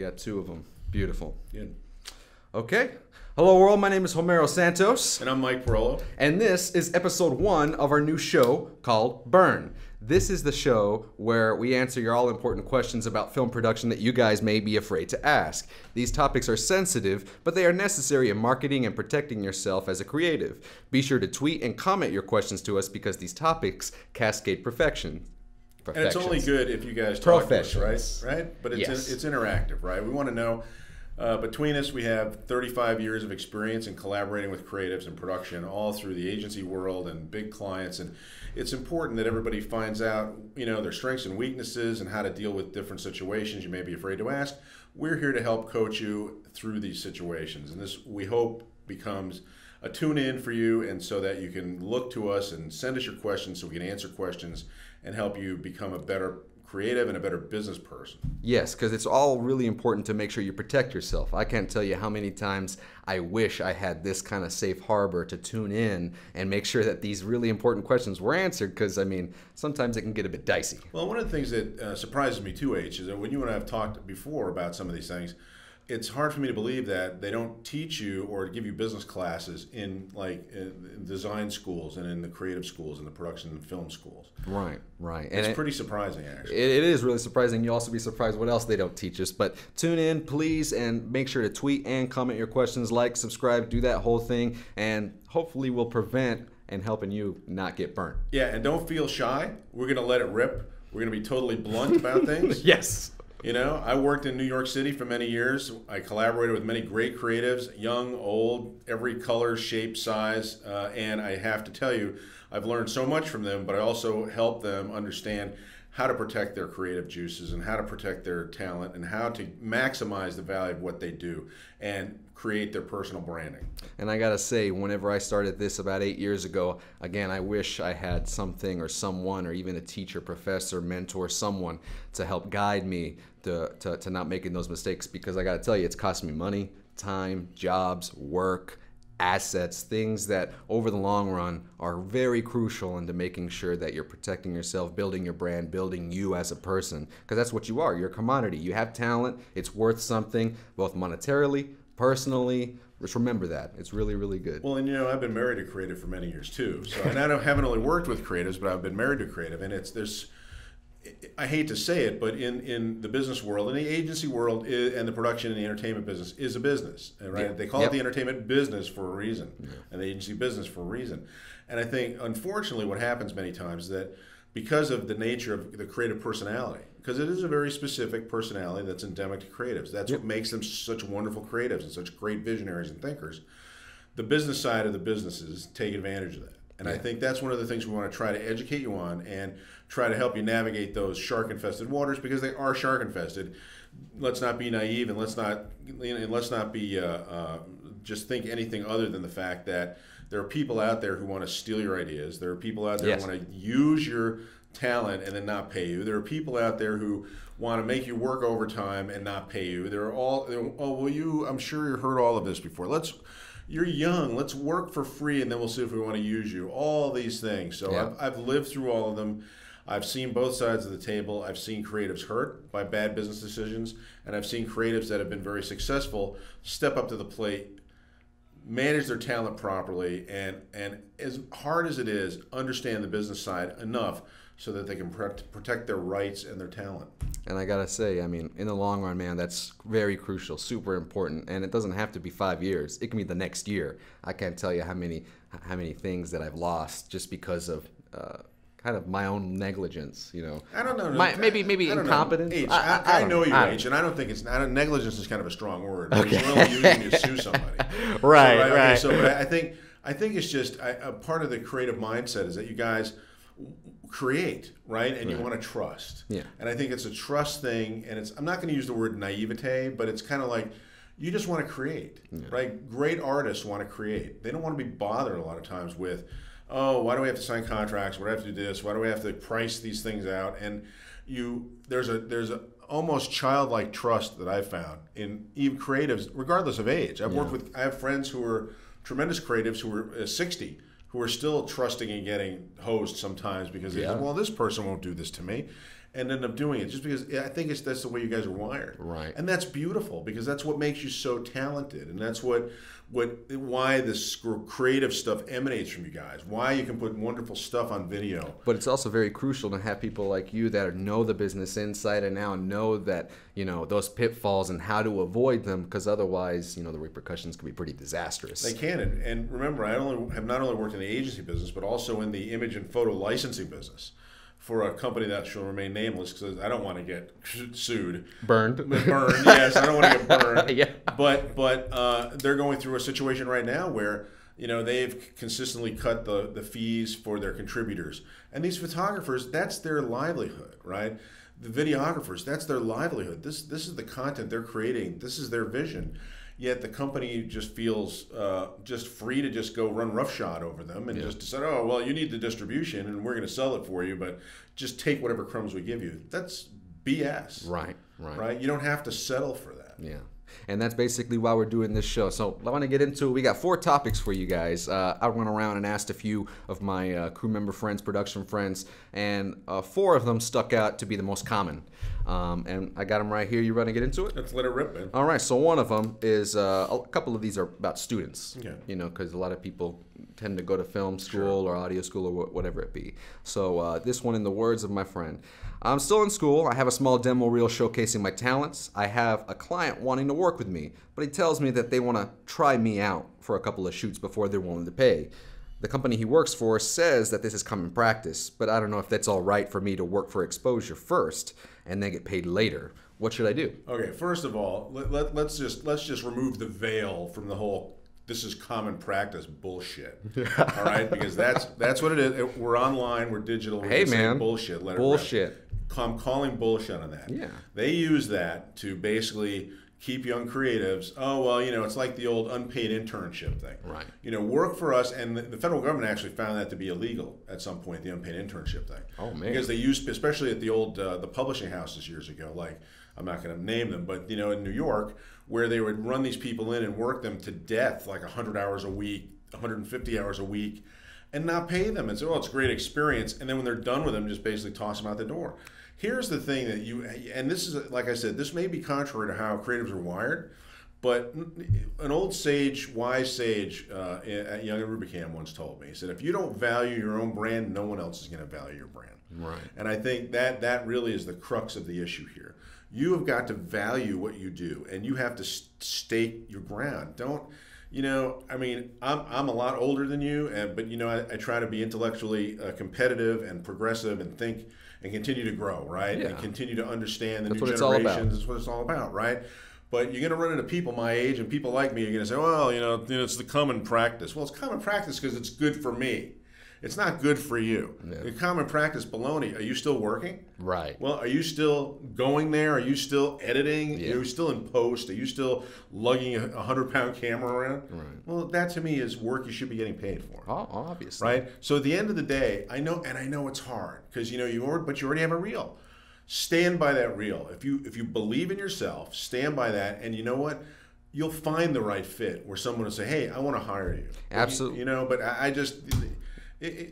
got two of them. Beautiful. Good. Okay. Hello, world. My name is Homero Santos. And I'm Mike Parolo. And this is episode 1 of our new show called Burn. This is the show where we answer your all-important questions about film production that you guys may be afraid to ask. These topics are sensitive, but they are necessary in marketing and protecting yourself as a creative. Be sure to tweet and comment your questions to us because these topics cascade perfection. And it's only good if you guys talk to us, right? But it's interactive, right? We want to know. Between us, we have 35 years of experience in collaborating with creatives and production all through the agency world and big clients. And it's important that everybody finds out, their strengths and weaknesses and how to deal with different situations you may be afraid to ask. We're here to help coach you through these situations. And this, we hope, becomes a tune-in for you, and so that you can look to us and send us your questions so we can answer questions and help you become a better creative and a better business person. Yes, because it's all really important to make sure you protect yourself. I can't tell you how many times I wish I had this kind of safe harbor to tune in and make sure that these really important questions were answered, because, sometimes it can get a bit dicey. Well, one of the things that surprises me too, H, is that when you and I have talked before about some of these things, it's hard for me to believe that they don't teach you or give you business classes in design schools and in the creative schools and the production and film schools. Right. And it's pretty surprising, actually. It is really surprising. You'll also be surprised what else they don't teach us. But tune in, please, and make sure to tweet and comment your questions, like, subscribe, do that whole thing, and hopefully we'll prevent and helping you not get burnt. Yeah, and don't feel shy. We're going to let it rip. We're going to be totally blunt about things. Yes. I worked in New York City for many years. I collaborated with many great creatives, young, old, every color, shape, size, and I have to tell you, I've learned so much from them, but I also help them understand how to protect their creative juices and how to protect their talent and how to maximize the value of what they do and create their personal branding. And I gotta say, whenever I started this about 8 years ago, again, I wish I had something or someone or even a teacher, professor, mentor, someone to help guide me to not making those mistakes, because I gotta tell you, it's cost me money, time, jobs, work, assets, things that over the long run are very crucial into making sure that you're protecting yourself, building your brand, building you as a person, because that's what you are. You're a commodity. You have talent. It's worth something, both monetarily, personally. Just remember that. It's really, really good. Well, and I've been married to creative for many years too. So, and I haven't only worked with creatives, but I've been married to creative, and I hate to say it, but in the business world, in the agency world, and the production and the entertainment business is a business, right? Yeah. They call it the entertainment business for a reason, and the agency business for a reason. And I think, unfortunately, what happens many times is that because of the nature of the creative personality, because it is a very specific personality that's endemic to creatives, that's what makes them such wonderful creatives and such great visionaries and thinkers. The business side of the businesses take advantage of that. And I think that's one of the things we want to try to educate you on and try to help you navigate those shark-infested waters, because they are shark-infested. Let's not be naive, and let's not be just think anything other than the fact that there are people out there who want to steal your ideas. There are people out there who want to use your talent and then not pay you. There are people out there who want to make you work overtime and not pay you. I'm sure you've heard all of this before. You're young, let's work for free, and then we'll see if we want to use you. All these things. So I've lived through all of them. I've seen both sides of the table. I've seen creatives hurt by bad business decisions, and I've seen creatives that have been very successful step up to the plate, manage their talent properly, and as hard as it is, understand the business side enough so that they can protect their rights and their talent. And I gotta say, in the long run, man, that's very crucial, super important. And it doesn't have to be 5 years. It can be the next year. I can't tell you how many things that I've lost just because of kind of my own negligence. I don't know. Maybe incompetence. I know you, H, and I don't think negligence is kind of a strong word. Okay. You're only using to sue somebody. Right. Okay, so, but I think it's just a part of the creative mindset is that you guys create, right? And you want to trust. Yeah. And I think it's a trust thing, and I'm not going to use the word naivete, but it's kind of like you just want to create, right? Great artists want to create. They don't want to be bothered a lot of times with, oh, why do we have to sign contracts? Why do I have to do this? Why do we have to price these things out? And there's a almost childlike trust that I've found in even creatives, regardless of age. I have friends who are tremendous creatives who are 60, who are still trusting and getting hosed sometimes because they say, well, this person won't do this to me. and end up doing it just because I think that's the way you guys are wired. Right. And that's beautiful because that's what makes you so talented, and that's why this creative stuff emanates from you guys. Why you can put wonderful stuff on video. But it's also very crucial to have people like you that know the business inside and out, and know that, you know, those pitfalls and how to avoid them, because otherwise, you know, the repercussions could be pretty disastrous. They can. And remember, I have not only worked in the agency business, but also in the image and photo licensing business for a company that shall remain nameless because I don't want to get sued. Burned. Burned, yes. I don't want to get burned. Yeah. But they're going through a situation right now where, you know, they've consistently cut the fees for their contributors. And these photographers, that's their livelihood, right? The videographers, that's their livelihood. This is the content they're creating. This is their vision. Yet the company just feels just free to just go run roughshod over them and just decide, oh, well, you need the distribution and we're going to sell it for you, but just take whatever crumbs we give you. That's BS. Right? You don't have to settle for that. Yeah. And that's basically why we're doing this show. So I want to get into it. We got 4 topics for you guys. I went around and asked a few of my crew member friends, production friends, and 4 of them stuck out to be the most common. And I got them right here. You ready to get into it? Let's let it rip, man. All right. So one of them is a couple of these are about students. Okay. You know, because a lot of people tend to go to film school or audio school or whatever it be. So this one, in the words of my friend, I'm still in school. I have a small demo reel showcasing my talents. I have a client wanting to work with me, but he tells me that they want to try me out for a couple of shoots before they're willing to pay. The company he works for says that this is common practice, but I don't know if that's all right for me to work for exposure first and then get paid later. What should I do? Okay, first of all, let's just remove the veil from the whole this is common practice bullshit. All right, because that's what it is. We're online, we're digital. We're hey man, bullshit. Bullshit. I'm calling bullshit on that. Yeah. They use that to basically keep young creatives. Oh, well, you know, it's like the old unpaid internship thing. Right. You know, work for us, and the federal government actually found that to be illegal at some point, the unpaid internship thing. Oh, man. Because they used, especially at the old, the publishing houses years ago, like, I'm not going to name them, but, you know, in New York, where they would run these people in and work them to death, like 100 hours a week, 150 hours a week, and not pay them and say, oh, it's a great experience. And then when they're done with them, just basically toss them out the door. Here's the thing that and this is, like I said, this may be contrary to how creatives are wired, but an old sage, wise sage at Young and Rubicam once told me, he said, if you don't value your own brand, no one else is going to value your brand. Right. And I think that really is the crux of the issue here. You have got to value what you do, and you have to stake your ground. Don't, you know, I mean, I'm a lot older than you, but, you know, I try to be intellectually competitive and progressive and think and continue to grow, right? Yeah. And continue to understand the That's new what it's all about. generations. That's what it's all about, right? But you're going to run into people my age and people like me. You're going to say, well, you know, it's the common practice. Well, it's common practice because it's good for me. It's not good for you. Yeah. The common practice baloney. Are you still working? Right. Well, are you still going there? Are you still editing? Yeah. Are you still in post? Are you still lugging a 100-pound camera around? Right. Well, that to me is work you should be getting paid for. Oh, obviously. Right? So at the end of the day, I know it's hard because, you know, but you already have a reel. Stand by that reel. If you believe in yourself, stand by that, and you know what? You'll find the right fit where someone will say, hey, I want to hire you. Absolutely. You know, but I just...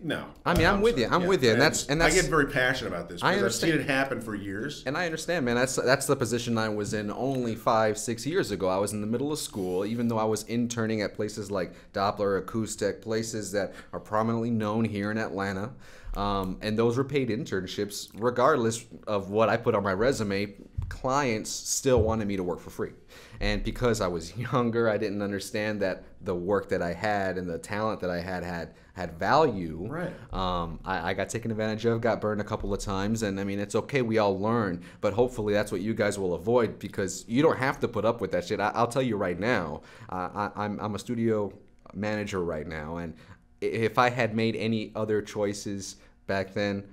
no. I mean, I'm with you. I'm with you, and that's I get very passionate about this because I've seen it happen for years. And I understand, man. That's the position I was in only 5-6 years ago. I was in the middle of school, even though I was interning at places like Doppler, Acoustic, places that are prominently known here in Atlanta. And those were paid internships, regardless of what I put on my resume. Clients still wanted me to work for free. And because I was younger, I didn't understand that the work that I had and the talent that I had value. Right. I got taken advantage of, got burned a couple of times, and I mean, it's okay. We all learn, but hopefully that's what you guys will avoid, because you don't have to put up with that shit. I'll tell you right now, I'm a studio manager right now, and if I had made any other choices back then,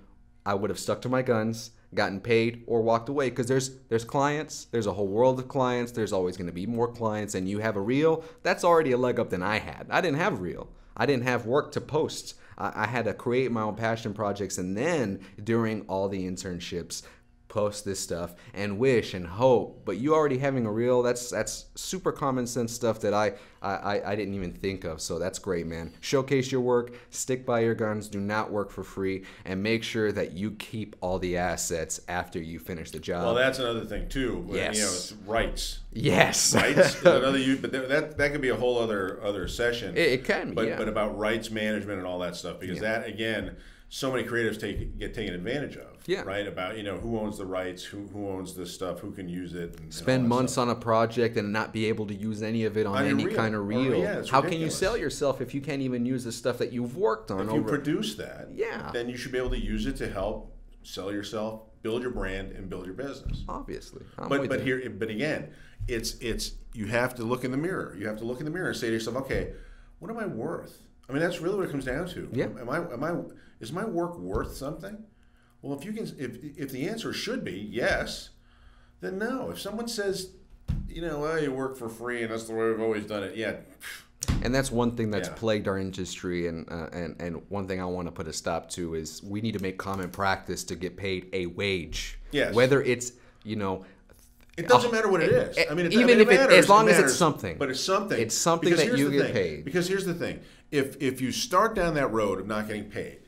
I would have stuck to my guns, gotten paid, or walked away, because there's clients, there's a whole world of clients, there's always going to be more clients, and you have a reel, that's already a leg up than I had. I didn't have a reel. I didn't have work to post. I had to create my own passion projects, and then during all the internships, post this stuff and wish and hope, but you already having a reel, that's super common sense stuff that I didn't even think of. So that's great, man. Showcase your work, stick by your guns, do not work for free, and make sure that you keep all the assets after you finish the job. Well, that's another thing too. Yes. It's rights. Yes. Rights. But that could be a whole other session. It can be. But about rights management and all that stuff, because that again, so many creatives get taken advantage of. Yeah. Right. About who owns the rights, who owns this stuff, who can use it. And spend months stuff on a project and not be able to use any of it on any kind of reel. How can you sell yourself if you can't even use the stuff that you've worked on? If you produce that, yeah, then you should be able to use it to help sell yourself, build your brand, and build your business. Obviously. But again, it's you have to look in the mirror. You have to look in the mirror and say to yourself, okay, what am I worth? I mean, that's really what it comes down to. Yeah. Is my work worth something? Well, if the answer should be yes, then no. If someone says, well, you work for free and that's the way we've always done it, yeah. And that's one thing that's plagued our industry, and one thing I want to put a stop to is we need to make common practice to get paid a wage. Yes. Whether it's it doesn't matter what it is. I mean, as long as it's something. But it's something. It's something that you get paid. Because here's the thing: if you start down that road of not getting paid,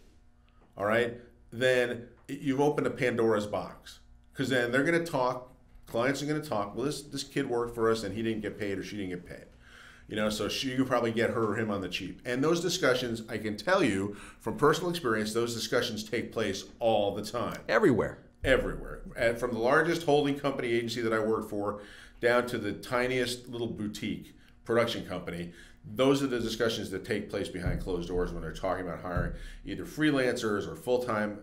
all right, then you've opened a Pandora's box. Because then they're going to talk. Clients are going to talk. Well, this kid worked for us and he didn't get paid or she didn't get paid. So you could probably get her or him on the cheap. And those discussions, I can tell you from personal experience, those discussions take place all the time. Everywhere. And from the largest holding company agency that I worked for down to the tiniest little boutique production company, those are the discussions that take place behind closed doors when they're talking about hiring either freelancers or full-time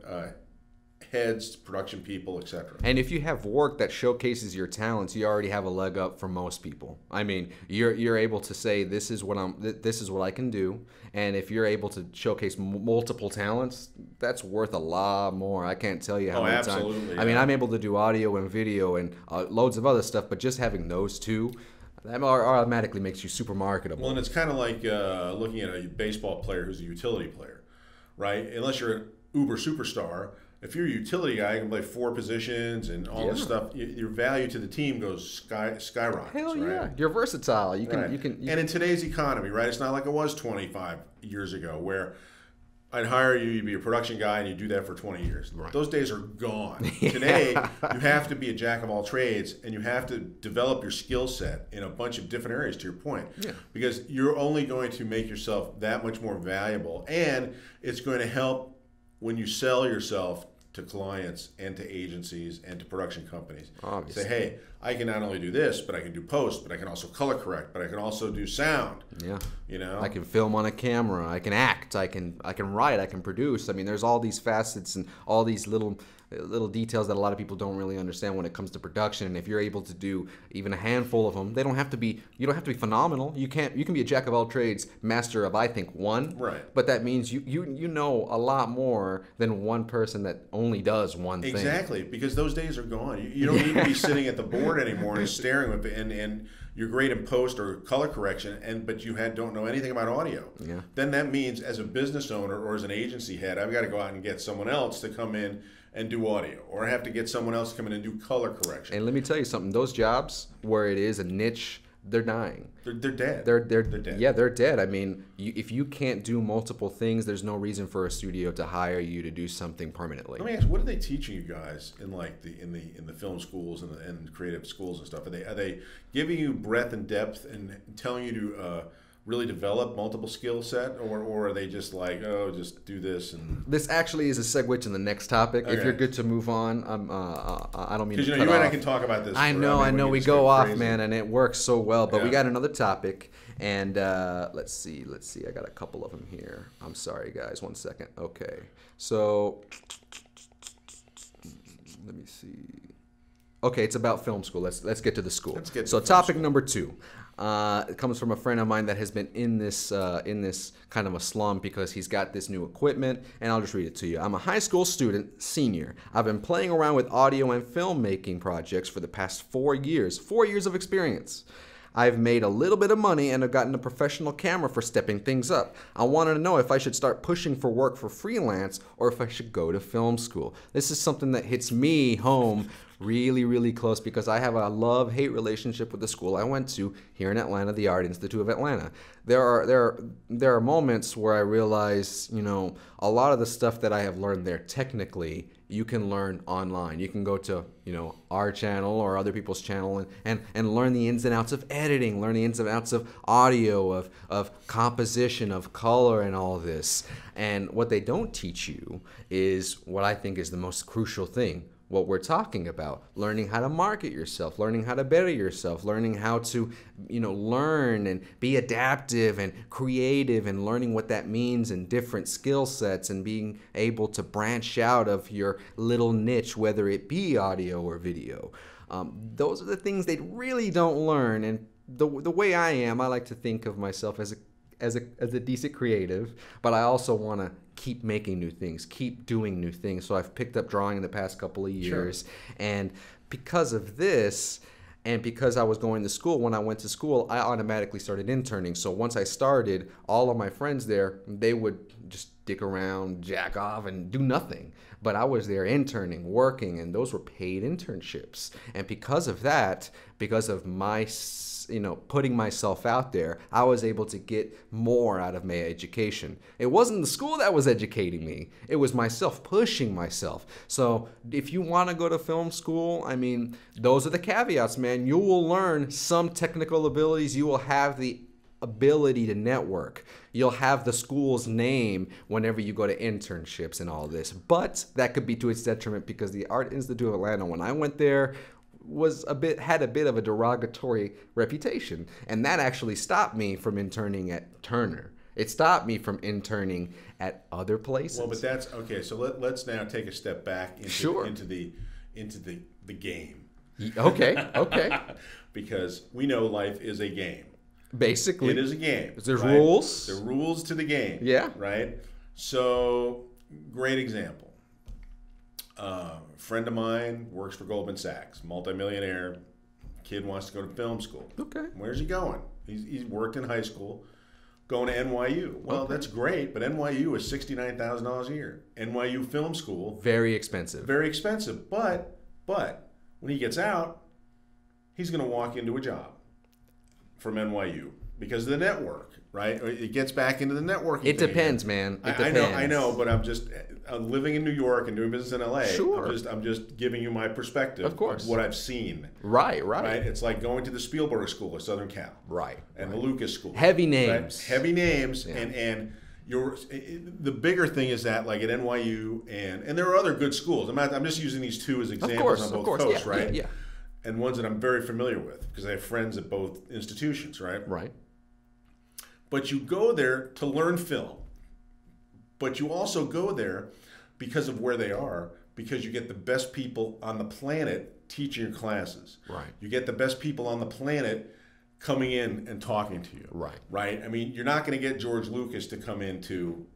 heads, production people, etc. And if you have work that showcases your talents, you already have a leg up for most people. I mean, you're able to say this is what I can do, and if you're able to showcase multiple talents, that's worth a lot more. I can't tell you how many times. I mean, I'm able to do audio and video and loads of other stuff, but just having those two, that automatically makes you super marketable. Well, and it's kind of like looking at a baseball player who's a utility player, right? Unless you're an uber superstar. If you're a utility guy, you can play 4 positions and all this stuff. Your value to the team goes skyrockets. Hell yeah, right? You're versatile. You can. And in today's economy, right? It's not like it was 25 years ago, where I'd hire you, you'd be a production guy, and you do that for 20 years. Right. Those days are gone. Today, you have to be a jack of all trades, and you have to develop your skill set in a bunch of different areas. To your point, because you're only going to make yourself that much more valuable, and it's going to help when you sell yourself to clients and to agencies and to production companies. Obviously. Say, hey, I can not only do this, but I can do post, but I can also color correct, but I can also do sound. Yeah. I can film on a camera, I can act, I can write, I can produce. I mean, there's all these facets and all these little details that a lot of people don't really understand when it comes to production. And if you're able to do even a handful of them, you don't have to be phenomenal. You can be a jack of all trades, master of I think one. Right. But that means you know a lot more than one person that only does one thing. Exactly, because those days are gone. You don't need to be sitting at the board anymore and staring with it, and you're great in post or color correction, but you don't know anything about audio. Yeah. Then that means as a business owner or as an agency head, I've got to go out and get someone else to come in and do audio, or I have to get someone else to come in and do color correction. And let me tell you something, those jobs where it is a niche, they're dying. They're dead. They're dead. Yeah, they're dead. I mean, if you can't do multiple things, there's no reason for a studio to hire you to do something permanently. Let me ask, what are they teaching you guys in the film schools and creative schools and stuff? Are they giving you breadth and depth and telling you to really develop multiple skill set, or are they just like, oh, just do this? And this actually is a segue to the next topic. Okay. If you're good to move on, I don't mean to cut you off. and I can talk about this. I know. We go off, man, and it works so well. But we got another topic, and let's see. I got a couple of them here. I'm sorry, guys. 1 second. Okay, so let me see. Okay, it's about film school. Let's get to the school. So topic number 2. It comes from a friend of mine that has been in this kind of a slump because he's got this new equipment, and I'll just read it to you. I'm a high school student, senior. I've been playing around with audio and filmmaking projects for the past 4 years. 4 years of experience. I've made a little bit of money and have gotten a professional camera for stepping things up. I wanted to know if I should start pushing for work for freelance or if I should go to film school. This is something that hits me home really, really close because I have a love-hate relationship with the school I went to here in Atlanta, the Art Institute of Atlanta. There are moments where I realize, you know, a lot of the stuff that I have learned there technically, you can learn online. You can go to, you know, our channel or other people's channel and learn the ins and outs of editing, learn the ins and outs of audio, of composition, of color, and all of this. And what they don't teach you is what I think is the most crucial thing, what we're talking about, learning how to market yourself, learning how to better yourself, learning how to, you know, learn and be adaptive and creative, and learning what that means in different skill sets, and being able to branch out of your little niche, whether it be audio or video. Those are the things they really don't learn. And the way I am, I like to think of myself as a decent creative, but I also want to keep making new things, keep doing new things. So I've picked up drawing in the past couple of years. Sure. And because of this, and because I was going to school, when I went to school, I automatically started interning. So once I started, all of my friends there, they would just dick around, jack off, and do nothing. But I was there interning, working, and those were paid internships. And because of that, because of my, you know, putting myself out there, I was able to get more out of my education. It wasn't the school that was educating me. It was myself pushing myself. So if you want to go to film school, I mean, those are the caveats, man. You will learn some technical abilities. You will have the ability to network. You'll have the school's name whenever you go to internships and all this. But that could be to its detriment, because the Art Institute of Atlanta, when I went there, had a bit of a derogatory reputation, and that actually stopped me from interning at Turner. It stopped me from interning at other places. Well, but that's okay. So let's now take a step back into the game. Okay. Because we know life is a game. Basically, it is a game. There's right? rules. There are rules to the game. Yeah. Right. So, great example. Friend of mine works for Goldman Sachs, multimillionaire. Kid wants to go to film school. Okay. Where's he going? He's worked in high school, going to NYU. Well, okay. That's great, but NYU is $69,000 a year. NYU Film School, very expensive. Very expensive. But when he gets out, he's going to walk into a job from NYU because of the network, right? It gets back into the networking. It depends, man. It depends. I know, but I'm just living in New York and doing business in LA. Sure. I'm just giving you my perspective of course. Of what I've seen. Right. It's like going to the Spielberg School of Southern Cal. Right. And the Lucas School. Heavy names. Right? Heavy names. Yeah. And the bigger thing is that, like at NYU and there are other good schools. I'm just using these two as examples on both coasts, right? Yeah. And ones that I'm very familiar with because I have friends at both institutions, right? Right. But you go there to learn film. But you also go there because of where they are, because you get the best people on the planet teaching your classes. Right. You get the best people on the planet coming in and talking to you. Right. Right? I mean, you're not going to get George Lucas to come into,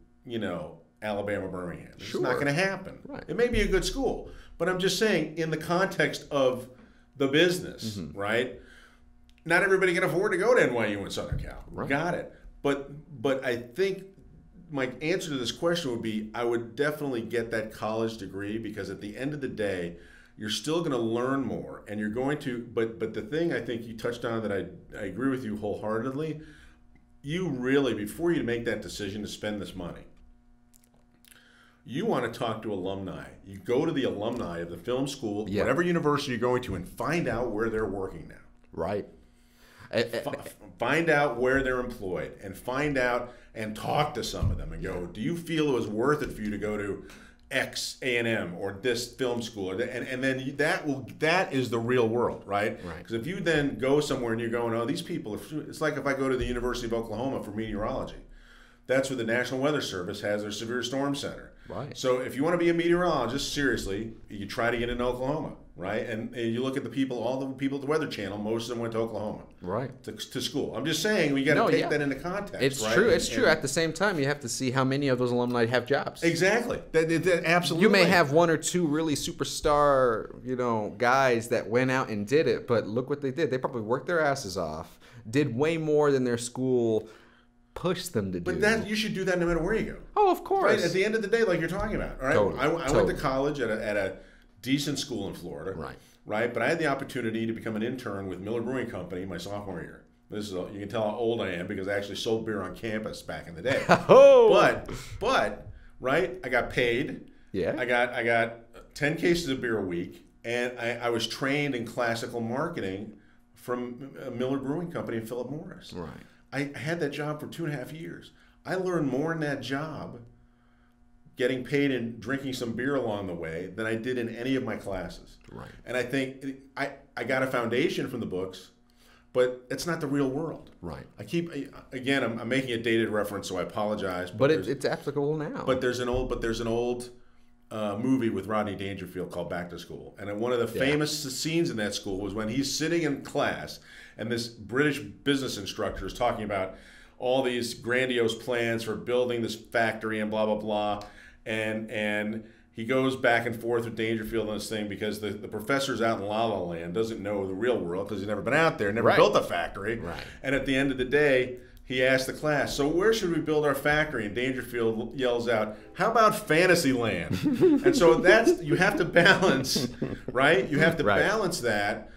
Alabama, Birmingham. It's Sure. not going to happen. Right. It may be a good school, but I'm just saying in the context of the business, Mm-hmm. right? Not everybody can afford to go to NYU in Southern Cal. Right. Got it. But I think my answer to this question would be I would definitely get that college degree because at the end of the day, you're still going to learn more and you're going to, but the thing I think you touched on that I agree with you wholeheartedly, you really, before you make that decision to spend this money, you want to talk to alumni. You go to the alumni of the film school, whatever university you're going to, and find out where they're working now. Right. Find out where they're employed and find out and talk to some of them and go, do you feel it was worth it for you to go to X A&M or this film school? And then that is the real world, right? Because if you then go somewhere and you're going, oh, these people, it's like if I go to the University of Oklahoma for meteorology. That's where the National Weather Service has their Severe Storm Center. Right. So if you want to be a meteorologist, seriously, you try to get into Oklahoma. right? And you look at the people, all the people at the Weather Channel, most of them went to Oklahoma, right, to school. I'm just saying we got to take that into context. It's right? true. It's true. At the same time, you have to see how many of those alumni have jobs. Exactly. Absolutely. You may have one or two really superstar, guys that went out and did it, but look what they did. They probably worked their asses off, did way more than their school pushed them to do. But you should do that no matter where you go. Oh, of course. Right? At the end of the day, like you're talking about. All right. Totally. I went to college at a decent school in Florida. Right. Right. But I had the opportunity to become an intern with Miller Brewing Company my sophomore year. This is you can tell how old I am because I actually sold beer on campus back in the day. Oh. But right, I got paid. Yeah. I got 10 cases of beer a week, and I was trained in classical marketing from Miller Brewing Company and Philip Morris. Right. I had that job for 2.5 years. I learned more in that job getting paid and drinking some beer along the way than I did in any of my classes. Right. And I think I got a foundation from the books, but it's not the real world. Right. I'm making a dated reference, so I apologize. But it's applicable now. But there's an old movie with Rodney Dangerfield called Back to School. And one of the famous scenes in that school was when he's sitting in class and this British business instructor is talking about all these grandiose plans for building this factory and blah, blah, blah. And he goes back and forth with Dangerfield on this thing because the professor's out in La La Land, doesn't know the real world because he's never been out there, never built a factory. Right. And at the end of the day, he asked the class, so where should we build our factory? And Dangerfield yells out, how about Fantasyland? And so you have to balance, right? You have to balance that,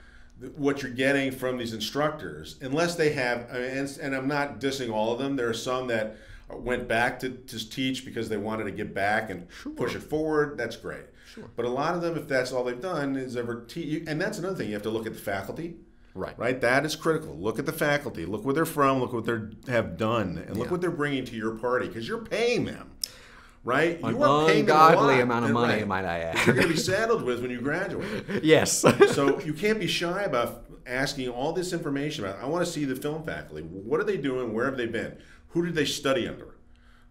what you're getting from these instructors, unless they have, and I'm not dissing all of them. There are some that went back to teach because they wanted to give back and push it forward. That's great. Sure. But a lot of them, if that's all they've done, is ever teach. And that's another thing. You have to look at the faculty. Right. That is critical. Look at the faculty. Look where they're from. Look what they have done, and look what they're bringing to your party because you're paying them. Right? An you are paying them ungodly amount of money, might I add. You're going to be saddled with when you graduate. Yes. So you can't be shy about asking all this information about. I want to see the film faculty. What are they doing? Where have they been? Who did they study under?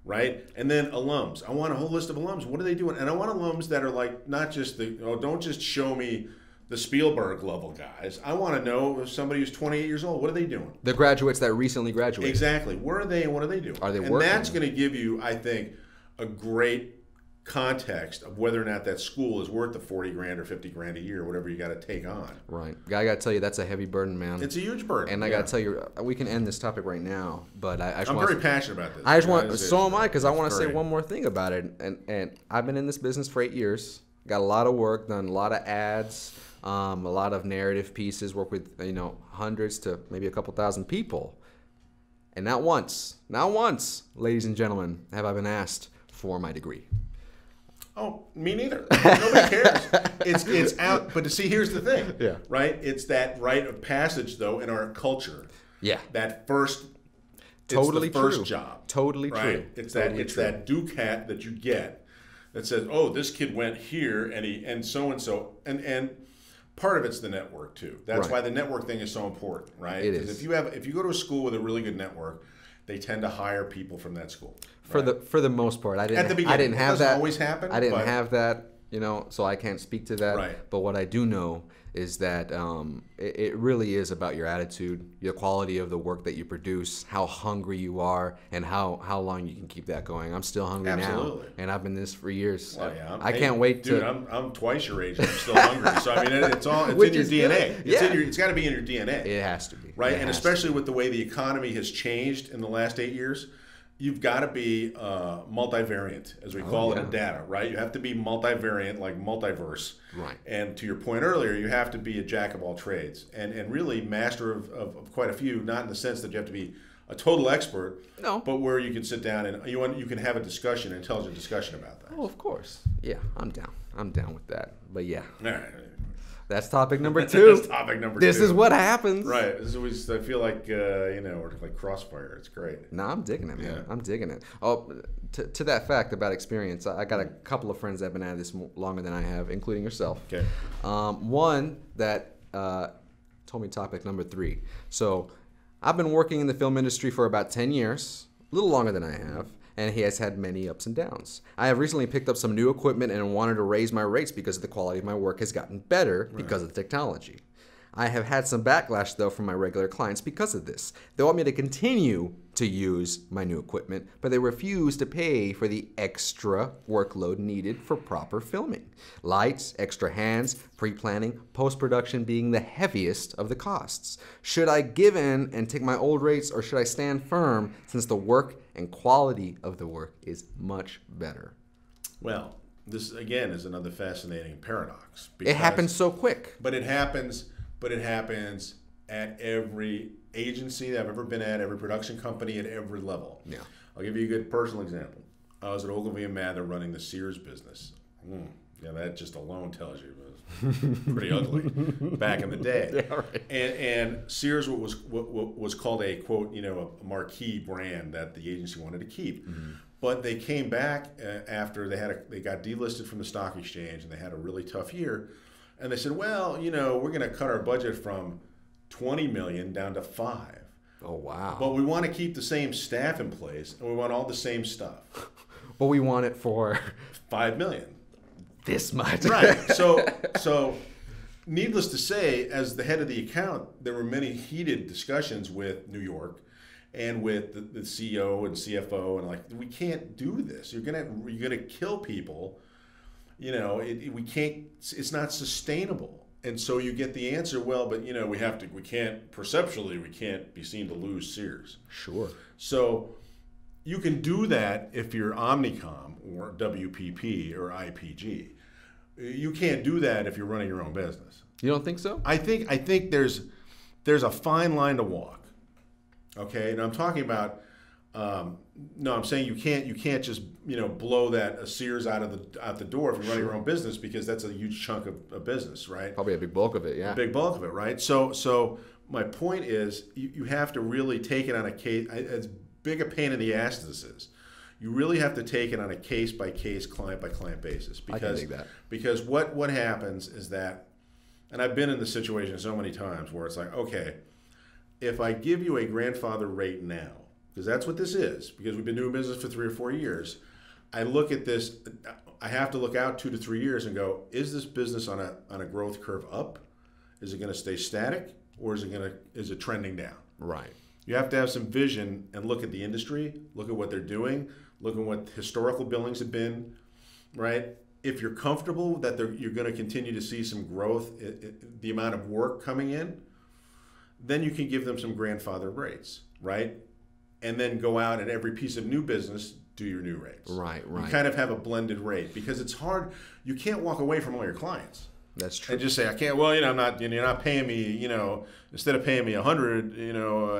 Right? And then alums. I want a whole list of alums. What are they doing? And I want alums that are like not just don't just show me the Spielberg level guys. I want to know if somebody who's 28 years old, what are they doing? The graduates that recently graduated. Exactly. Where are they and what are they doing? Are they and working? That's going to give you, I think, a great context of whether or not that school is worth the 40 grand or 50 grand a year, whatever you got to take on. Right. I got to tell you, that's a heavy burden, man. It's a huge burden. And I got to tell you, we can end this topic right now, but I'm very passionate about this. I just want, so am I, because I want to say great. one more thing about it. And I've been in this business for 8 years, got a lot of work, done a lot of ads, a lot of narrative pieces, work with, hundreds to maybe a couple thousand people. And not once, ladies and gentlemen, have I been asked for my degree. Oh, me neither. Nobody cares. It's out. But see, here's the thing. Yeah. Right? It's that rite of passage, though, in our culture. Yeah. That first. Totally it's the first true. job. Totally right? true. It's totally that true. that ducat that you get that says, oh, this kid went here and so and part of it's the network too. That's Right. why the network thing is so important, right? It Because is. if you go to a school with a really good network, they tend to hire people from that school. For the most part, I didn't. At the beginning. I didn't It have doesn't that. always happen, I didn't but- have that. So I can't speak to that. Right. But what I do know is that it really is about your attitude, the quality of the work that you produce, how hungry you are, and how long you can keep that going. I'm still hungry Absolutely. now, and I've been this for years. Well, yeah, I can't wait dude, to. I'm twice your age and I'm still hungry. So I mean, it's Which in your is DNA. good. It's got to be in your DNA. It has to be. Right, It and has especially with the way the economy has changed in the last 8 years, you've got to be multivariant, as we call it in data, right? You have to be multivariant, like multiverse. Right. And to your point earlier, you have to be a jack of all trades and really master of quite a few, not in the sense that you have to be a total expert, No. but where you can sit down and you can have a discussion, an intelligent discussion about that. Oh, of course. Yeah, I'm down. I'm down with that. But yeah, All right. that's topic number 2. That's topic number This 2. is what happens. Right. This is always, I feel like, we're like Crossfire. It's great. No, I'm digging it, man. Yeah. I'm digging it. Oh, to that fact about experience, I got a couple of friends that have been at this longer than I have, including yourself. Okay. One that told me topic number 3. So I've been working in the film industry for about 10 years, a little longer than I have. and he has had many ups and downs. I have recently picked up some new equipment and wanted to raise my rates because the quality of my work has gotten better because of the technology. I have had some backlash, though, from my regular clients because of this. They want me to continue to use my new equipment, but they refuse to pay for the extra workload needed for proper filming. Lights, extra hands, pre-planning, post-production being the heaviest of the costs. Should I give in and take my old rates, or should I stand firm since the work and quality of the work is much better? Well, this, again, is another fascinating paradox. It happens so quick. But it happens at every agency that I've ever been at, every production company at every level. Yeah. I'll give you a good personal example. I was at Ogilvy and Mather running the Sears business. Yeah, that just alone tells you it was pretty ugly back in the day. Yeah, right. And Sears was called a, quote, a marquee brand that the agency wanted to keep. Mm-hmm. But they came back after they got delisted from the stock exchange, and they had a really tough year. And they said, well, we're going to cut our budget from $20 million down to $5 million. Oh, wow. But we want to keep the same staff in place, and we want all the same stuff. But we want it for $5 million. This much. Right. So needless to say, as the head of the account, there were many heated discussions with New York and with the CEO and CFO, and we can't do this. You're gonna kill people. We can't. It's not sustainable. And so you get the answer, well, but we can't be seen to lose Sears. Sure. So you can do that if you're Omnicom or WPP or IPG. You can't do that if you're running your own business. You don't think so? I think there's a fine line to walk. Okay, and I'm talking about. No, I'm saying you can't just blow a Sears out the door if you run your own business, because that's a huge chunk of business, right? Probably a big bulk of it, yeah. A big bulk of it, right? So my point is, you have to really take it on a case. As big a pain in the ass as this is, you really have to take it on a case by case, client by client basis. Because, I can dig that. Because what happens is that, and I've been in this situation so many times where it's like, okay, if I give you a grandfather rate now, because that's what this is, because we've been doing business for 3 or 4 years, I look at this, I have to look out 2 to 3 years and go, is this business on a growth curve up? Is it going to stay static, or is it trending down? Right. You have to have some vision and look at the industry, look at what they're doing, look at what historical billings have been, right? If you're comfortable that you're going to continue to see some growth, the amount of work coming in, then you can give them some grandfather rates, right? And then go out and every piece of new business, do your new rates. Right. You kind of have a blended rate, because it's hard. You can't walk away from all your clients. That's true. And just say, I can't. Well, I'm not. You're not paying me. Instead of paying me 100,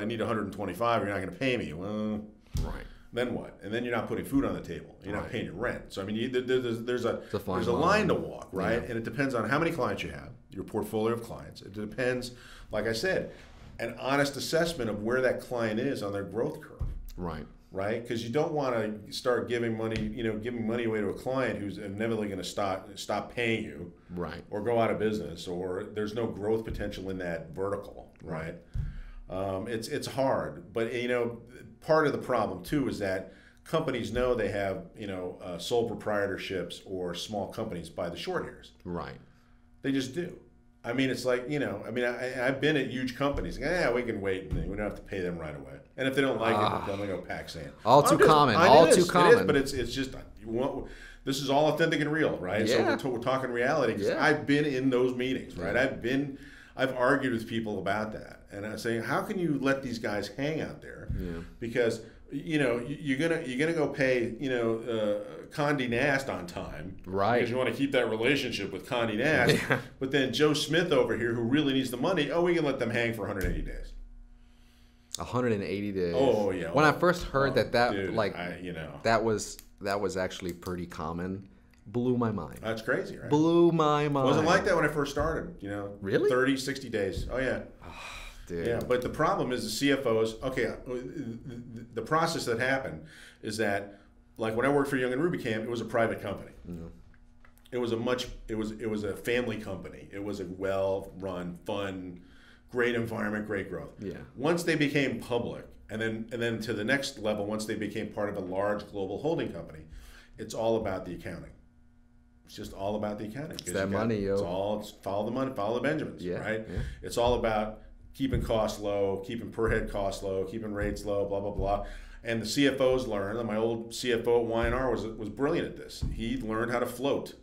I need 125. You're not going to pay me. Well, right. Then what? And then you're not putting food on the table. You're not paying your rent. So I mean, there's a line to walk, right? Yeah. And it depends on how many clients you have, your portfolio of clients. It depends, like I said, an honest assessment of where that client is on their growth curve. Right. Right? Because you don't want to start giving money away to a client who's inevitably going to stop paying you. Right. Or go out of business, or there's no growth potential in that vertical. Right. It's hard, but part of the problem too is that companies know they have sole proprietorships or small companies by the short hairs. Right. They just do. I mean, it's like, I've been at huge companies. Yeah, we can wait. We don't have to pay them right away. And if they don't like it, then they go pack sand. All too common. It is, but it's just, this is all authentic and real, right? Yeah. So we're talking reality. Yeah. I've been in those meetings, right? I've argued with people about that. And I say, how can you let these guys hang out there? Yeah. Because you're gonna go pay Condé Nast on time, right? Because you want to keep that relationship with Condé Nast. Yeah. But then Joe Smith over here, who really needs the money, we can let them hang for 180 days. 180 days. Oh yeah. When I first heard that dude, that was actually pretty common, blew my mind. That's crazy, right? Blew my mind. It wasn't like that when I first started. Really? 30, 60 days. Oh yeah. Dude. Yeah, but the problem is the CFOs. Okay, the process that happened is that, like when I worked for Young and Rubicam, it was a private company. Mm-hmm. It was a family company. It was a well-run, fun, great environment, great growth. Yeah. Once they became public, and then to the next level, once they became part of a large global holding company, it's all about the accounting. It's just all about the accounting. It's that money, yo. It's follow the money, follow the Benjamins, Yeah, right? yeah. It's all about keeping costs low, keeping per head costs low, keeping rates low, blah, blah, blah. And the CFOs learned, and my old CFO at Y&R was brilliant at this. He learned how to float.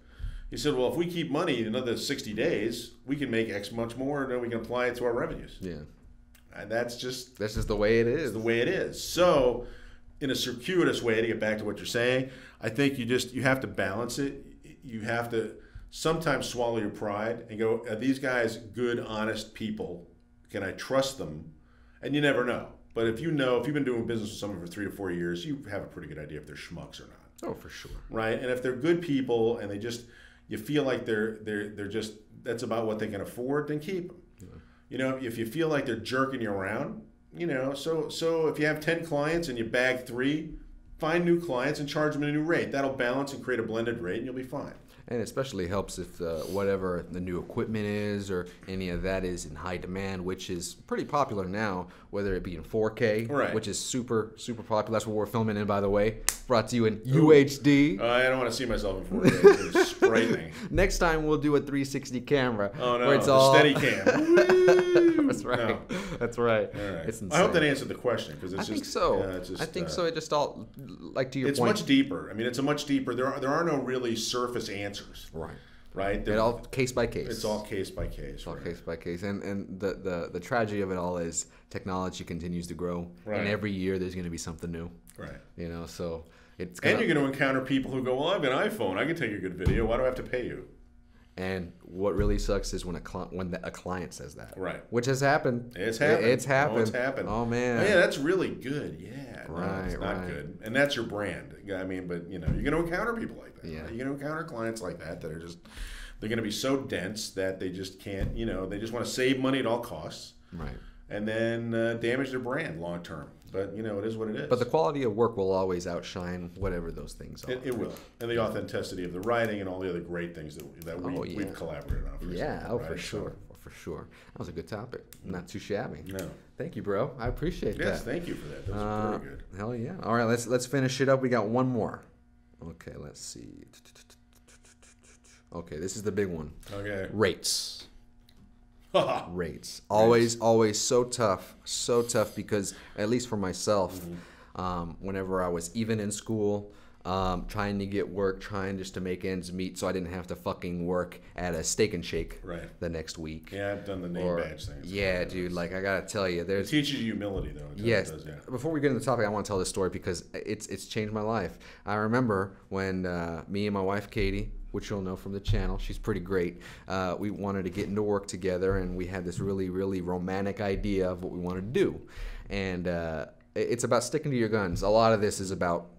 He said, well, if we keep money another 60 days, we can make X much more, and then we can apply it to our revenues. Yeah. And that's just the way it is. the way it is. So, in a circuitous way, to get back to what you're saying, I think you have to balance it. You have to sometimes swallow your pride and go, are these guys good, honest people? Can I trust them? And you never know. But if you've been doing business with someone for 3 to 4 years, you have a pretty good idea if they're schmucks or not. Oh, for sure. Right? And if they're good people and you feel like they're just, that's about what they can afford, then keep them. Yeah. If you feel like they're jerking you around, so if you have 10 clients and you bag 3, find new clients and charge them a new rate. That'll balance and create a blended rate, and you'll be fine. And it especially helps if whatever the new equipment is or any of that is in high demand, which is pretty popular now, whether it be in 4K, right, which is super, super popular. That's what we're filming in, by the way. Brought to you in UHD. I don't want to see myself in 4K. It's frightening. Next time we'll do a 360 camera. Oh, no. Where it's all steady cam. That's right. No. That's right. All right. It's insane. I hope that answered the question. I think so. I think so. It just all, like to your point. It's much deeper. I mean, it's a much deeper. There are no really surface answers. Right. Right. It's all case by case. It's all case by case. It's all case by case. And the tragedy of it all is technology continues to grow. Right. And every year there's going to be something new. Right. So it's and you're going to encounter people who go, well, I have an iPhone. I can take a good video. Why do I have to pay you? And what really sucks is when a client says that. Right. Which has happened. It's happened. It's happened. Oh, it's happened. Oh, man. Oh, yeah, that's really good. Yeah. Right, no, it's not good. And that's your brand. I mean, but, you're going to encounter people like that. Yeah. Right? You're going to encounter clients like that are just, they're going to be so dense that they just can't, they just want to save money at all costs. Right. And then damage their brand long term. But, it is what it is. But the quality of work will always outshine whatever those things are. It will. And the authenticity of the writing and all the other great things that we've collaborated on. For sure. For sure. That was a good topic. Not too shabby. No. Thank you, bro. I appreciate that. Yes, thank you for that. That was pretty good. Hell yeah. All right, let's finish it up. We got one more. Okay, let's see. Okay, this is the big one. Okay. Rates. Rates. Always so tough because, at least for myself, whenever I was even in school, trying to get work, trying just to make ends meet so I didn't have to fucking work at a Steak and Shake the next week. Yeah, I've done the name badge thing. Yeah, dude, like I gotta tell you, it teaches you humility though. Yes. Before we get into the topic, I want to tell this story because it's changed my life. I remember when me and my wife Katie, which you'll know from the channel, she's pretty great. We wanted to get into work together, and we had this really, really romantic idea of what we wanted to do. And it's about sticking to your guns. A lot of this is about,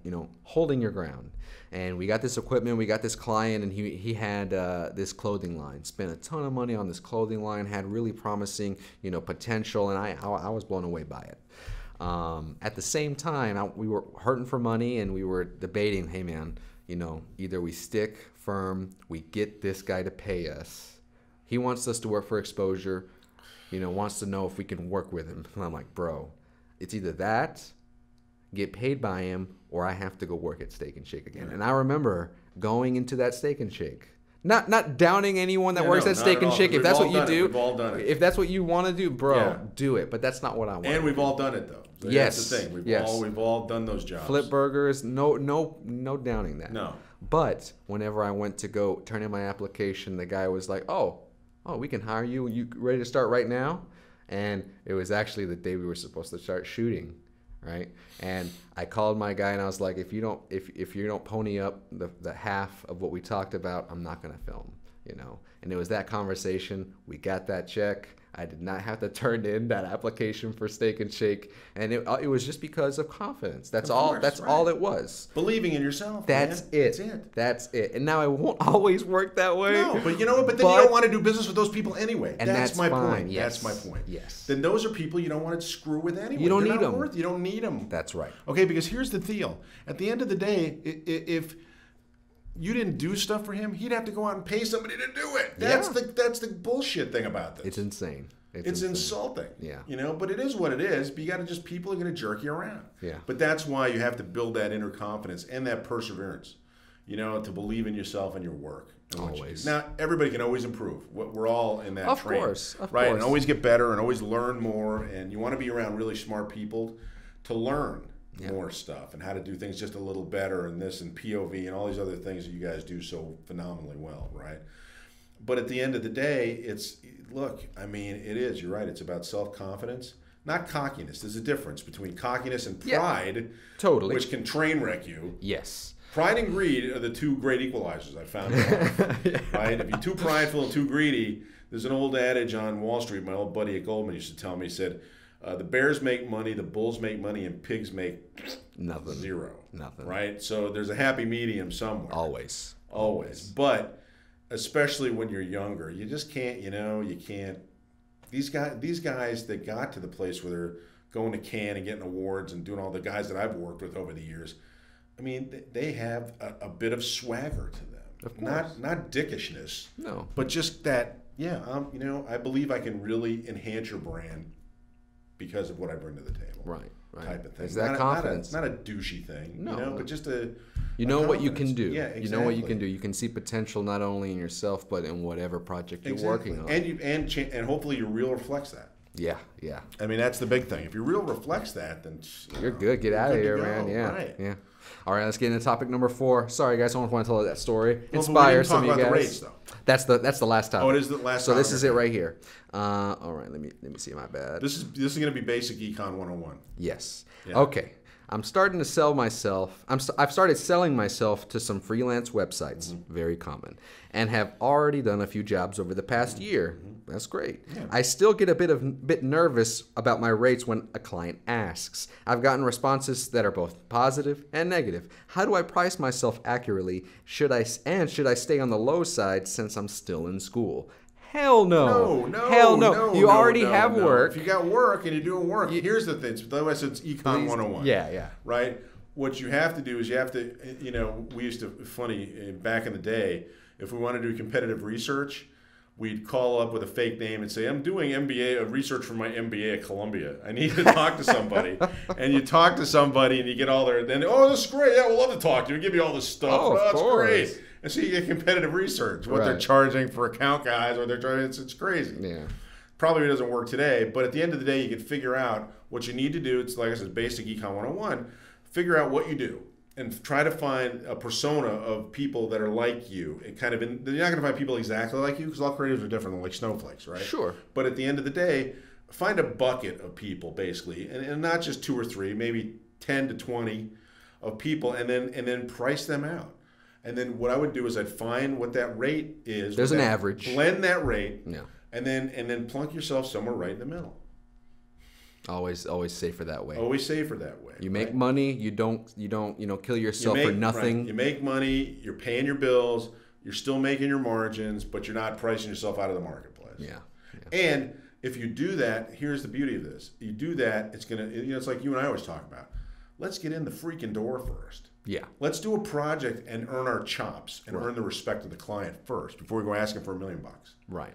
holding your ground. And we got this equipment, we got this client, and he had this clothing line. Spent a ton of money on this clothing line, had really promising, potential, and I was blown away by it. At the same time, we were hurting for money, and we were debating, hey man, either we stick firm, we get this guy to pay us. He wants us to work for exposure, wants to know if we can work with him. And I'm like, bro, it's either that, get paid by him, or I have to go work at Steak and Shake again. And I remember going into that Steak and Shake. Not downing anyone that works at Steak and Shake. If that's what you do, we've all done it. If that's what you want to do, bro, do it. But that's not what I want. And we've all done it though. So yes, that's the thing. We've all done those jobs. Flip burgers, no downing that. No. But whenever I went to go turn in my application, the guy was like, "Oh, we can hire you. You ready to start right now?" And it was actually the day we were supposed to start shooting, right? And I called my guy and I was like, if you don't pony up the half of what we talked about, I'm not gonna film, And it was that conversation. We got that check. I did not have to turn in that application for Steak and Shake, and it was just because of confidence. That's all. That's all it was. Believing in yourself. That's it. That's it. And now it won't always work that way. No, but you know what? But then you don't want to do business with those people anyway. And that's my fine. point. Yes. That's my point. Yes. Then those are people you don't want to screw with anyway. You don't need them. You don't need them. That's right. Okay, because here's the deal. At the end of the day, if you didn't do stuff for him, he'd have to go out and pay somebody to do it. That's the bullshit thing about this. It's insane. It's insulting. Yeah. You know, but it is what it is. But you got to just, people are going to jerk you around. Yeah. But that's why you have to build that inner confidence and that perseverance, you know, to believe in yourself and your work. Always. Now, everybody can always improve. We're all in that train. Of course. Right? And always get better and always learn more. And you want to be around really smart people to learn more stuff and how to do things just a little better and this and POV and all these other things that you guys do so phenomenally well, right? But at the end of the day, you're right. It's about self-confidence, not cockiness. There's a difference between cockiness and pride, totally, which can train wreck you. Yes. Pride and greed are the two great equalizers I found in life, right? If you're too prideful and too greedy, there's an old adage on Wall Street. My old buddy at Goldman used to tell me, he said, the bears make money, the bulls make money, and pigs make nothing. Zero. Nothing. Right? So there's a happy medium somewhere. Always. But especially when you're younger, you just can't, you can't. These guys that got to the place where they're going to Cannes and getting awards and doing all the guys that I've worked with over the years, I mean, they have a bit of swagger to them. Of course. Not dickishness. No. But just that, I believe I can really enhance your brand because of what I bring to the table. Right. Type of thing. Is that confidence? Not a douchey thing. No. But just a. You know what you can do. Yeah, exactly. You know what you can do. You can see potential not only in yourself but in whatever project you're working on. And hopefully your reel reflects that. Yeah. I mean, that's the big thing. If your reel reflects that, then you're good. Get out of here, man. Yeah. Right. Yeah. All right, let's get into topic number 4. Sorry, guys, I don't want to tell that story. Well, Inspire some of you guys. The rates, though. That's the last topic. Oh, it is the last. So this is it right here. All right, let me see. My bad. This is going to be basic econ 101. Yes. Yeah. Okay. I'm starting to sell myself. I've started selling myself to some freelance websites, very common, and have already done a few jobs over the past year. That's great. Yeah. I still get a bit nervous about my rates when a client asks. I've gotten responses that are both positive and negative. How do I price myself accurately? Should I stay on the low side since I'm still in school? Hell no. Hell no. You already have work. If you got work and you're doing work, here's the thing. Otherwise, it's Econ 101. Yeah. Right? What you have to do is we used to, funny, back in the day, if we wanted to do competitive research, we'd call up with a fake name and say, I'm doing research for my MBA at Columbia. I need to talk to somebody. And you talk to somebody and you get all then, this is great. Yeah, we'll love to talk to you. We'll give you all this stuff. Oh, that's great. And so you get competitive research, what they're charging for account guys, or they're charging, it's crazy. Yeah. Probably doesn't work today, but at the end of the day, you can figure out what you need to do. It's like I said, basic Econ 101. Figure out what you do and try to find a persona of people that are like you. You're not going to find people exactly like you because all creatives are different, like snowflakes, right? Sure. But at the end of the day, find a bucket of people, basically, and not just 2 or 3, maybe 10 to 20 of people, and then price them out. And then what I would do is I'd find what that rate is. There's an average. Blend that rate. Yeah. And then plunk yourself somewhere right in the middle. Always safer that way. Always safer that way. You make money. You don't kill yourself for nothing. Right. You make money. You're paying your bills. You're still making your margins, but you're not pricing yourself out of the marketplace. Yeah. And if you do that, here's the beauty of this. You do that, it's gonna. It's like you and I always talk about. Let's get in the freaking door first. Yeah. Let's do a project and earn our chops and earn the respect of the client first before we go asking for $1 million. Right.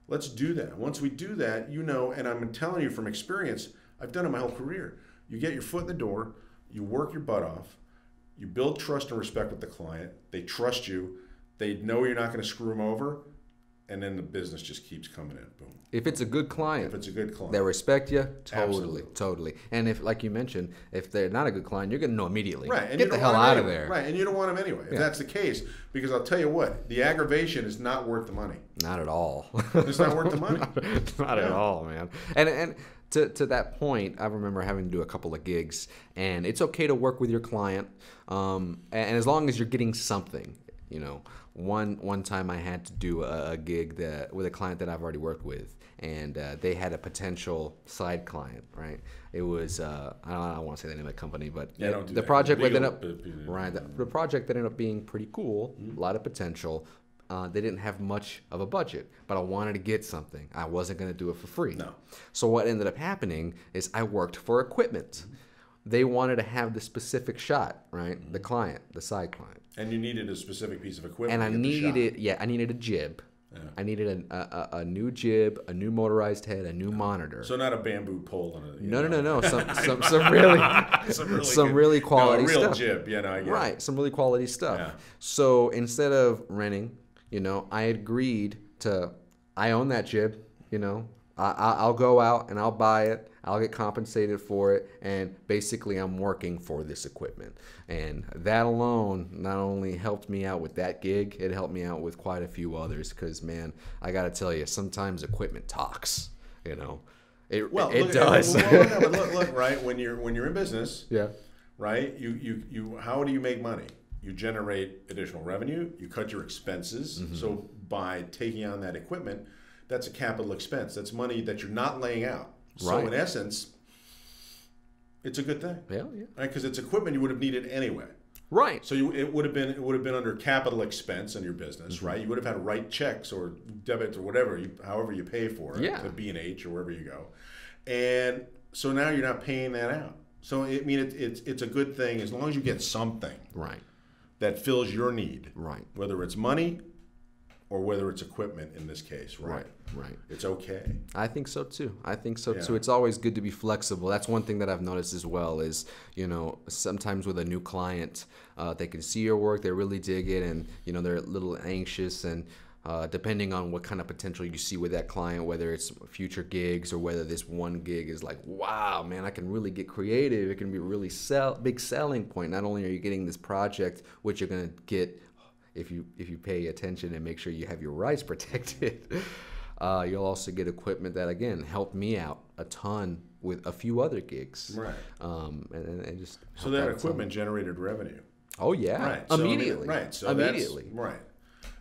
Let's do that. Once we do that, and I'm telling you from experience, I've done it my whole career. You get your foot in the door, you work your butt off, you build trust and respect with the client. They trust you. They know you're not going to screw them over, and then the business just keeps coming in. Boom. If it's a good client. If it's a good client. They respect you. Absolutely. Totally. And if, like you mentioned, if they're not a good client, you're going to know immediately. Right. And get the hell out of there. Right. And you don't want them anyway. If that's the case, because I'll tell you what, the aggravation is not worth the money. Not at all. It's not worth the money. not at all, man. And to that point, I remember having to do a couple of gigs, and it's okay to work with your client, and as long as you're getting something, One time I had to do a gig with a client that I've already worked with, and they had a potential side client, right? It was I don't want to say the name of the company, but the project ended up the project ended up being pretty cool, a lot of potential. They didn't have much of a budget, but I wanted to get something. I wasn't going to do it for free. No. So what ended up happening is I worked for equipment. they wanted to have the specific shot, right? The client, the side client. And you needed a specific piece of equipment. And I to get the shot. needed, I needed a jib. Yeah. I needed a new jib, a new motorized head, a new monitor. So not a bamboo pole on it. No. Some really quality a real stuff. jib. Yeah, no, I get it. Right, some really quality stuff. Yeah. So instead of renting, I agreed to. I own that jib. I'll go out and I'll buy it. I'll get compensated for it, and basically I'm working for this equipment. And that alone not only helped me out with that gig, it helped me out with quite a few others. Because man, I got to tell you, sometimes equipment talks. It does. Look, right? When you're in business, yeah, right? You how do you make money? You generate additional revenue. You cut your expenses. Mm-hmm. So by taking on that equipment, that's a capital expense. That's money that you're not laying out. So Right. in essence, it's a good thing. Yeah. Right? Because it's equipment you would have needed anyway. Right. So it would have been under capital expense in your business, right? You would have had to write checks or debits or whatever, however you pay for it, to B&H or wherever you go. And so now you're not paying that out. So it's a good thing as long as you get something Right. that fills your need, Right. whether it's money or whether it's equipment in this case, right? Right. It's okay. I think so too. Yeah. It's always good to be flexible. That's one thing that I've noticed as well is, sometimes with a new client, they can see your work, they really dig it, and, they're a little anxious, and depending on what kind of potential you see with that client, whether it's future gigs or whether this one gig is like, wow, man, I can really get creative. It can be a really big selling point. Not only are you getting this project, which you're going to get if you pay attention and make sure you have your rights protected, you'll also get equipment that, again, helped me out a ton with a few other gigs. Right. And just So that equipment generated revenue. Oh, yeah. Right. Immediately. Right. So immediately. Right.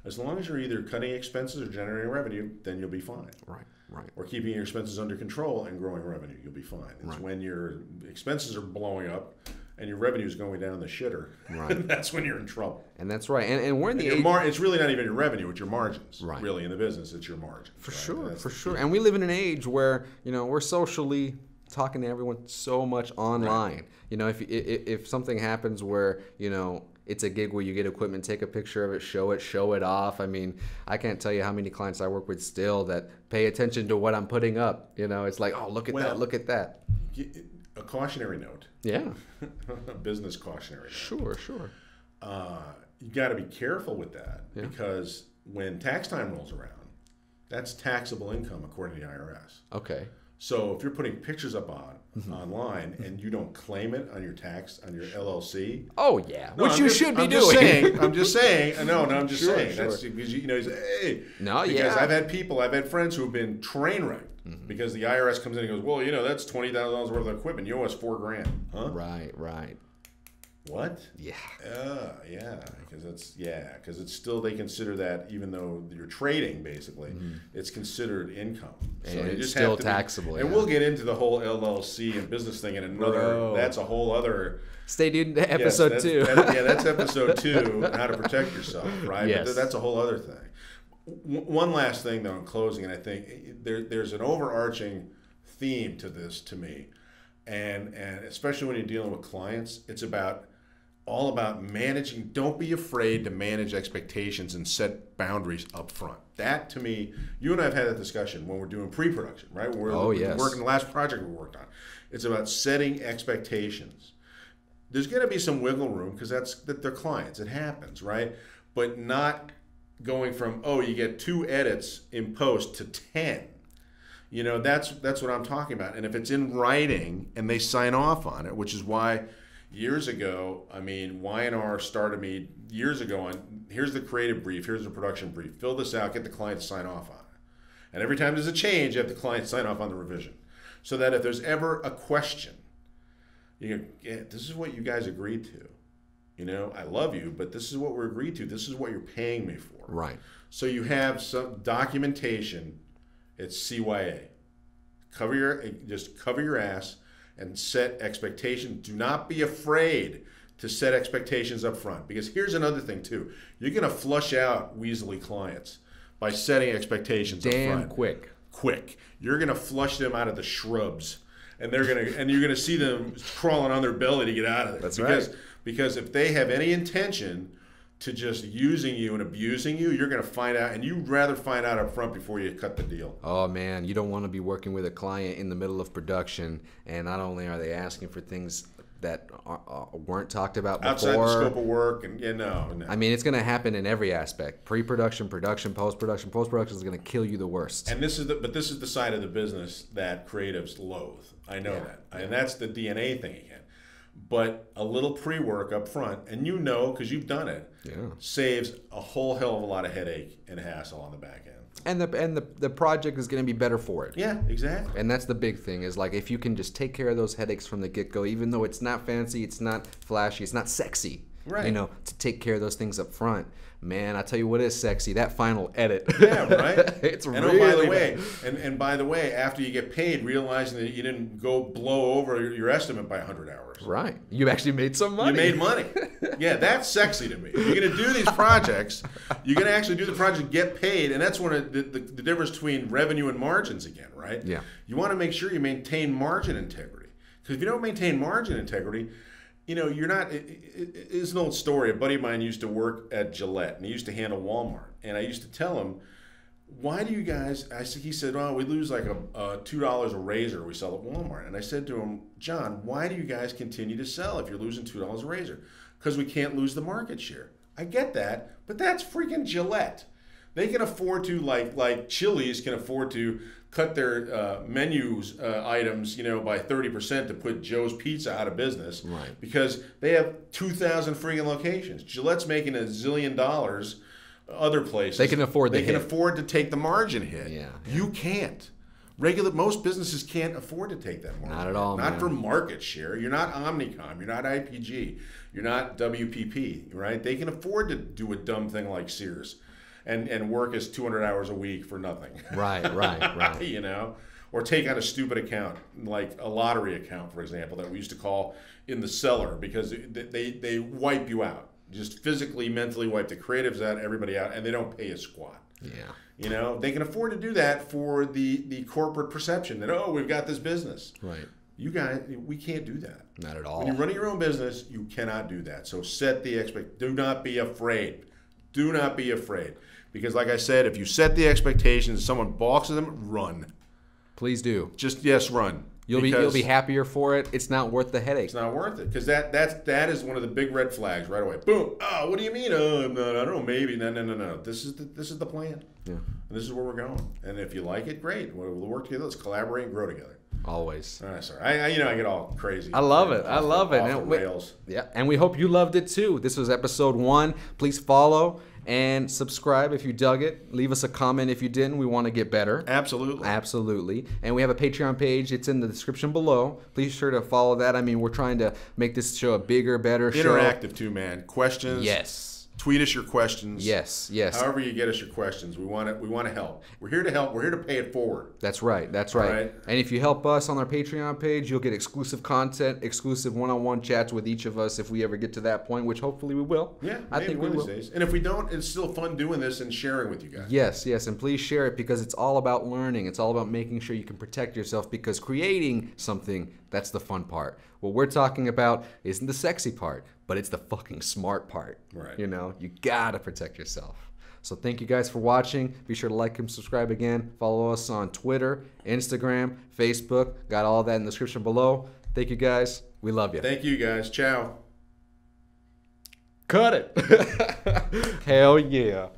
As long as you're either cutting expenses or generating revenue, then you'll be fine. Right. Or keeping your expenses under control and growing revenue, you'll be fine. It's when your expenses are blowing up and your revenue is going down the shitter. Right. That's when you're in trouble. And that's right. And we're in the it's really not even your revenue; it's your margins. Right. Really, in the business, it's your margins. For sure. And we live in an age where we're socially talking to everyone so much online. Right. If something happens where it's a gig where you get equipment, take a picture of it, show it off. I mean, I can't tell you how many clients I work with still that pay attention to what I'm putting up. It's like, oh, look at that. A cautionary note. Yeah. A business cautionary note. Sure. You got to be careful with that because when tax time rolls around, that's taxable income according to the IRS. Okay. So if you're putting pictures up online and you don't claim it on your LLC. Oh yeah, which you should be doing. I'm just saying. No, I'm just saying. Sure. That's because you say, hey. No, because I've had friends who've been train wrecked because the IRS comes in and goes, well, that's $20,000 worth of equipment. You owe us $4,000. Huh? Right. What? Yeah. Because it's still, they consider that even though you're trading, basically, it's considered income. So and you it's just still have to taxable. And we'll get into the whole LLC and business thing in another. That's a whole other. Stay tuned to episode 2. That's episode 2, how to protect yourself, right? Yes. But that's a whole other thing. One last thing, though, in closing, and I think there's an overarching theme to this to me, and especially when you're dealing with clients, it's all about managing. Don't be afraid to manage expectations and set boundaries up front. That, to me, you and I have had that discussion when we're doing pre-production, right? We're working the last project we worked on. It's about setting expectations. There's going to be some wiggle room because they're clients. It happens, right? But not going from, you get 2 edits in post to 10. That's what I'm talking about. And if it's in writing and they sign off on it, which is why years ago, Y&R started me years ago on, here's the creative brief, here's the production brief, fill this out, get the client to sign off on it. And every time there's a change, you have the client sign off on the revision. So that if there's ever a question, you go, this is what you guys agreed to. I love you, but this is what we're agreed to. This is what you're paying me for. Right. So you have some documentation. It's CYA. Cover your ass and set expectations. Do not be afraid to set expectations up front. Because here's another thing too. You're going to flush out weaselly clients by setting expectations up front. Damn quick. You're going to flush them out of the shrubs. and you're gonna see them crawling on their belly to get out of there. That's right. Because if they have any intention to just using you and abusing you, you're going to find out, and you'd rather find out up front before you cut the deal. Oh man, you don't want to be working with a client in the middle of production, and not only are they asking for things that weren't talked about before, outside the scope of work, and no. I mean, it's going to happen in every aspect: pre-production, production, post-production. Post-production is going to kill you the worst. And this is the side of the business that creatives loathe. I know that, and that's the DNA thing again. But a little pre-work up front, and because you've done it, saves a whole hell of a lot of headache and hassle on the back end. And the project is going to be better for it. Yeah, exactly. And that's the big thing is like if you can just take care of those headaches from the get-go, even though it's not fancy, it's not flashy, it's not sexy. Right. You know, to take care of those things up front. Man, I tell you what is sexy, that final edit. Yeah, right? It's and really by the way, and by the way, after you get paid, realizing that you didn't go blow over your estimate by 100 hours. Right. You actually made some money. You made money. Yeah, that's sexy to me. You're going to do these projects. You're going to actually do the project, get paid, and that's one of the difference between revenue and margins again, right? Yeah. You want to make sure you maintain margin integrity. Because if you don't maintain margin integrity, you're not. It's an old story. A buddy of mine used to work at Gillette, and he used to handle Walmart. And I used to tell him, "Why do you guys?" He said, "Oh, we lose like a $2 a razor we sell at Walmart." And I said to him, "John, why do you guys continue to sell if you're losing $2 a razor? Because we can't lose the market share." I get that, but that's freaking Gillette. They can afford to, like Chili's can afford to cut their menus items, by 30% to put Joe's Pizza out of business, right? Because they have 2,000 freaking locations. Gillette's making $1 zillion. Other places they can afford. They can afford to take the margin hit. Yeah. You can't. Most businesses can't afford to take that margin. Not at all. Not for market share. You're not Omnicom. You're not IPG. You're not WPP. Right? They can afford to do a dumb thing like Sears. And work as 200 hours a week for nothing. Right. Or take on a stupid account, like a lottery account, for example, that we used to call in the cellar because they wipe you out. Just physically, mentally wipe the creatives out, everybody out, and they don't pay a squat. Yeah. They can afford to do that for the corporate perception that, we've got this business. Right. You guys, we can't do that. Not at all. When you're running your own business, you cannot do that. So set the expectation. Do not be afraid. Do not be afraid. Because like I said, if you set the expectations, someone balks at them, run. Please do. Just, run. You'll be happier for it. It's not worth the headache. It's not worth it. Because that is one of the big red flags right away. Boom. Oh, what do you mean? Oh, I don't know, maybe. No. This is the plan. Yeah. And this is where we're going. And if you like it, great. We'll work together. Let's collaborate and grow together. Always. All right, sorry. I get all crazy. I love it. I love it. Off the rails. Yeah, and we hope you loved it too. This was episode 1. Please follow and subscribe if you dug it. Leave us a comment if you didn't. We want to get better. Absolutely. And we have a Patreon page. It's in the description below. Please be sure to follow that. I mean, we're trying to make this show a bigger, better show. Interactive too, man. Questions. Yes. Tweet us your questions. Yes. However you get us your questions, we want to help. We're here to help. We're here to pay it forward. That's right. Right. And if you help us on our Patreon page, you'll get exclusive content, exclusive one-on-one chats with each of us if we ever get to that point, which hopefully we will. Yeah, I think we will. Days. And if we don't, it's still fun doing this and sharing with you guys. Yes, and please share it because it's all about learning. It's all about making sure you can protect yourself because creating something, that's the fun part. What we're talking about isn't the sexy part, but it's the fucking smart part. Right. You gotta protect yourself. So thank you guys for watching. Be sure to like and subscribe again. Follow us on Twitter, Instagram, Facebook. Got all that in the description below. Thank you guys. We love you. Thank you guys. Ciao. Cut it. Hell yeah.